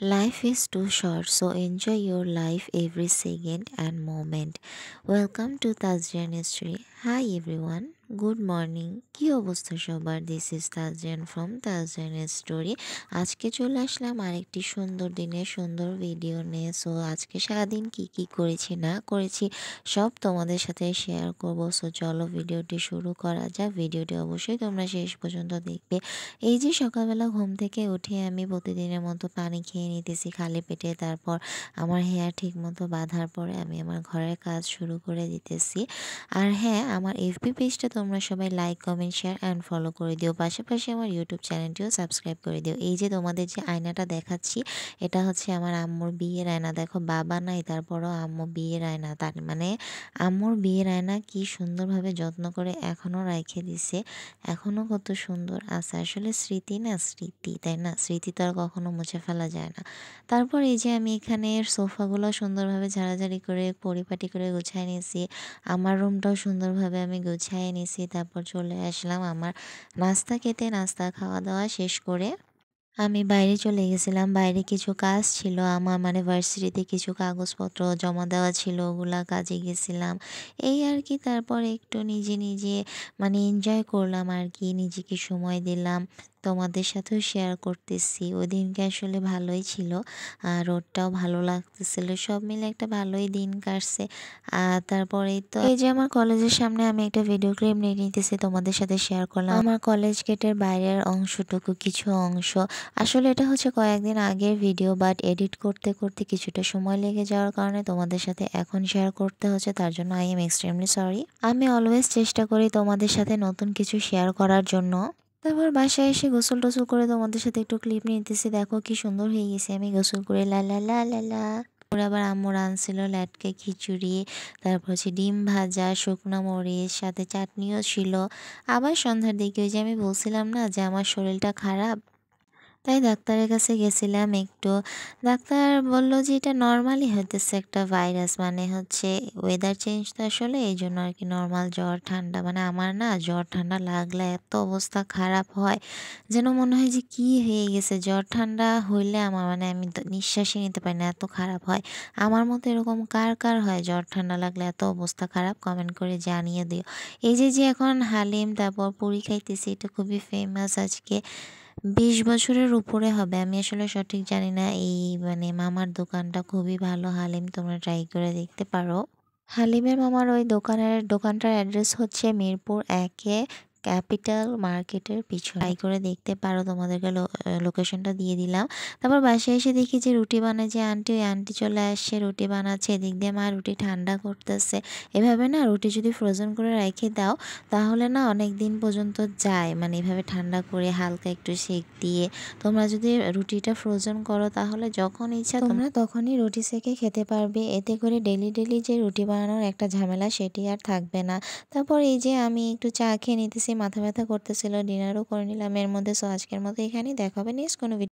Life is too short, so enjoy your life every second and moment. Welcome to Tazrian History. Hi everyone, good morning. কী অবস্থা সবার? This is Tazrian from Tazrian story. আজকে চলে আসলাম আরেকটি সুন্দর দিনে সুন্দর ভিডিও নিয়ে। সো আজকে সারাদিন কি করেছি না করেছি সব তোমাদের সাথে শেয়ার করব। সো চলো ভিডিওটি শুরু করা যাক। ভিডিওটি অবশ্যই তোমরা শেষ পর্যন্ত দেখবে। এই যে সকালবেলা ঘুম থেকে উঠে আমি প্রতিদিনের মতো পানি খেয়ে নিতেছি খালি পেটে। তারপর আমার হেয়ার ঠিক মতো বাঁধার পরে আমি আমার ঘরের কাজ শুরু করে দিতেছি। আর হ্যাঁ, আমার এফবি পেজটা তোমরা সবাই like comment share and follow করে দিও। পাশাপাশি আমার ইউটিউব চ্যানেলটিও সাবস্ক্রাইব করে দিও। এই যে তোমাদের যে আয়নাটা দেখাচ্ছি, এটা হচ্ছে আমার আম্মুর বিয়ের আয়না। দেখো বাবা নাই, তারপরও আম্মু বিয়ের আয়না। তার মানে আম্মুর বিয়ের আয়না কি সুন্দরভাবে যত্ন করে এখনও রেখে দিছে। এখনও কত সুন্দর আছে। আসলে স্মৃতি না, স্মৃতি, তাই না? স্মৃতি তো আর কখনো মুছে ফেলা যায় না। তারপর এই যে আমি এখানে সোফাগুলো সুন্দরভাবে ঝাড়াঝাড়ি করে পরিপাটি করে গুছিয়ে নিয়েছি। আমার রুমটাও সুন্দরভাবে আমি গুছিয়ে নিয়েছি। তারপর চলে আসলাম আমার নাস্তা খেতে। নাস্তা খাওয়া দাওয়া শেষ করে আমি বাইরে চলে গেছিলাম। বাইরে কিছু কাজ ছিল আমার, মানে ভার্সিটিতে কিছু কাগজপত্র জমা দেওয়া ছিল, ওগুলা কাজে গেছিলাম। এই আর কি। তারপর একটু নিজে নিজে মানে এনজয় করলাম আর কি, নিজেকে সময় দিলাম। তোমাদের সাথেও শেয়ার করতেছি। ওই দিনকে আসলে ভালোই ছিল, আর রোদটাও ভালো লাগতেছিল। সব মিলে একটা ভালোই দিন কাটছে। আর তারপরে তো এই যে আমার কলেজের সামনে আমি একটা ভিডিও ক্লিপ নিয়ে নিতেছি, তোমাদের সাথে শেয়ার করলাম। আমার কলেজ গেটের বাইরের অংশটুকু, কিছু অংশ। আসলে এটা হচ্ছে কয়েকদিন আগের ভিডিও, বাট এডিট করতে করতে কিছুটা সময় লেগে যাওয়ার কারণে তোমাদের সাথে এখন শেয়ার করতে হচ্ছে। তার জন্য আই এম এক্সট্রিমলি সরি। আমি অলওয়েজ চেষ্টা করি তোমাদের সাথে নতুন কিছু শেয়ার করার জন্য। তারপর বাসায় এসে গোসল টোসল করে তোমাদের সাথে একটু ক্লিপ নিতেছি। দেখো কি সুন্দর হয়ে গেছে আমি গোসল করে, লা লা লা লা লা। তারপরে আবার আম্মু রাঁধছিল ল্যাটকে খিচুড়ি, তারপর হচ্ছে ডিম ভাজা, শুকনো মরিচ, সাথে চাটনিও ছিল। আবার সন্ধ্যার দিকে ওই যে আমি বলছিলাম না যে আমার শরীরটা খারাপ, তাই ডাক্তারের কাছে গেছিলাম একটু। ডাক্তার বলল যে এটা নর্মালি হইতেছে একটা ভাইরাস, মানে হচ্ছে ওয়েদার চেঞ্জ তো আসলে, এই জন্য আর কি নর্মাল জ্বর ঠান্ডা। মানে আমার না জ্বর ঠান্ডা লাগলে এত অবস্থা খারাপ হয়, যেন মনে হয় যে কি হয়ে গেছে। জ্বর ঠান্ডা হইলে আমার মানে আমি তো নিঃশ্বাসই নিতে পারি না, এত খারাপ হয়। আমার মতো এরকম কার কার হয় জ্বর ঠান্ডা লাগলে এত অবস্থা খারাপ? কমেন্ট করে জানিয়ে দিও। এই যে যে এখন হালিম তারপর পুরি খাইতেছি, এটা খুবই ফেমাস। আজকে 20 বছরের উপরে হবে, আমি আসলে সঠিক জানি না। এই মানে মামার দোকানটা খুবই ভালো হালিম, তোমরা ট্রাই করে দেখতে পারো। হালিমের মামার ওই দোকানটার অ্যাড্রেস হচ্ছে মিরপুর 1-এ, ক্যাপিটাল মার্কেটের পিছনে। ট্রাই করে দেখতে পারো, তোমাদেরকে লোকেশনটা দিয়ে দিলাম। তারপর বাসায় এসে দেখি যে রুটি বানায় যে আন্টি, ওই আন্টি চলে আসছে, রুটি বানাচ্ছে। এদিক দিয়ে মা রুটি ঠান্ডা করতেছে। এভাবে না রুটি যদি ফ্রোজেন করে রেখে দাও তাহলে না অনেক দিন পর্যন্ত যায়, মানে এভাবে ঠান্ডা করে হালকা একটু সেক দিয়ে। তোমরা যদি রুটিটা ফ্রোজেন করো তাহলে যখন ইচ্ছা তোমরা তখনই রুটি সেকে খেতে পারবে। এতে করে ডেলি ডেলি যে রুটি বানানোর একটা ঝামেলা সেটি আর থাকবে না। তারপর এই যে আমি একটু চা খেয়ে নিতেছি, মাথা ব্যথা করতেছিল, ডিনারও করে নিলাম এর মধ্যে। সো আজকের মতো এখানেই, দেখা হবে নেক্সট কোনো